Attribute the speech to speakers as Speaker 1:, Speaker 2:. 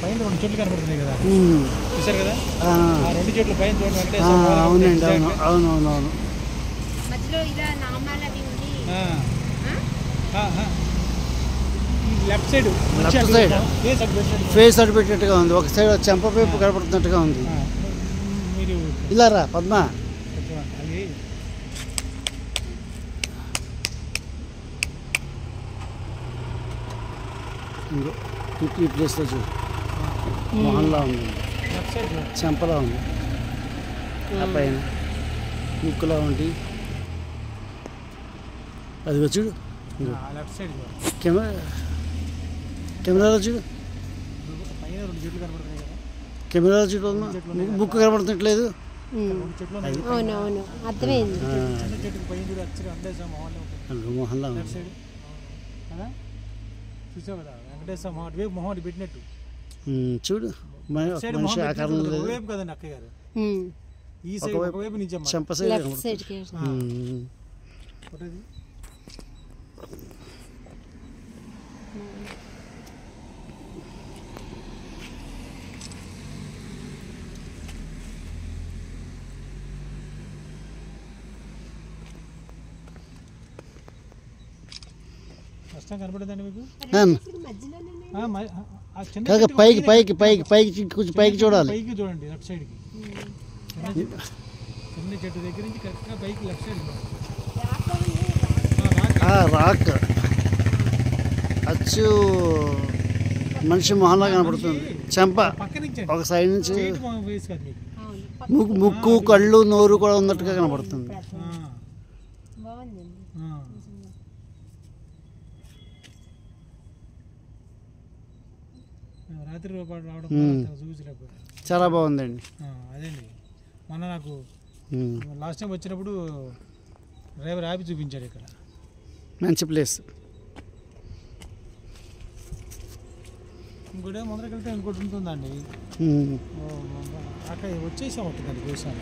Speaker 1: పైన 2 చెట్లు కనబడుతున్నాయి కదా, చూసారు కదా? ఆ 2 చెట్లు పైన చూడండి వెంకటేశ్వర.
Speaker 2: అవునండి, అవునవునవును.
Speaker 1: లెఫ్ట్ సైడ్
Speaker 2: ఫేస్ అటు పెట్టినట్టుగా ఉంది, ఒక సైడ్ చెంప వైపు కనబడుతున్నట్టుగా ఉంది.
Speaker 1: మీరు
Speaker 2: ఇలా రా పద్మ. ఈ ప్లేస్లో చూడు, మొహంలా ఉంది, చెంపలా ఉంది, ఆ పైన ముక్కులా ఉంది. అది చూడు, కెమెరాలో చూడు, కెమెరాలో చూడు, ముక్కు కనబడుతున్నట్లేదు. మొహంలా ఉంది,
Speaker 1: చూసావు కదా వెంకటేశ్వర మొహం వైపు మొహం పెట్టినట్టు
Speaker 2: చూడు. మనిషి ఆకారం
Speaker 1: వైపు కదండి అక్కయ్య గారు, ఈ సైడ్ వైపు నుంచి
Speaker 2: చెంప సైడ్.
Speaker 1: కష్టం కనపడదండి మీకు?
Speaker 2: పైకి పైకి పైకి పైకి కొంచెం పైకి చూడాలి,
Speaker 1: పైకి చూడండి, లెఫ్ట్ సైడ్కి. చిన్న చెట్టు దగ్గర నుంచి కరెక్ట్గా పైకి లెఫ్ట్ సైడ్
Speaker 2: రాక్ అచ్చు మనిషి మొహంలా కనపడుతుంది. చెంప ఒక సైడ్ నుంచి ముక్కు కళ్ళు నోరు కూడా ఉన్నట్టుగా కనపడుతుంది.
Speaker 1: రాత్రి రావడం చూసినప్పుడు
Speaker 2: చాలా బాగుందండి.
Speaker 1: అదేండి మొన్న నాకు లాస్ట్ టైం వచ్చినప్పుడు డ్రైవర్ ఆపి చూపించాడు ఇక్కడ,
Speaker 2: మంచి ప్లేస్.
Speaker 1: ఇంకోటి ముందరకెళ్తే ఇంకోటి ఉంటుందండి, అక్కడ వచ్చేసాం ఉంటుందండి చూసాను.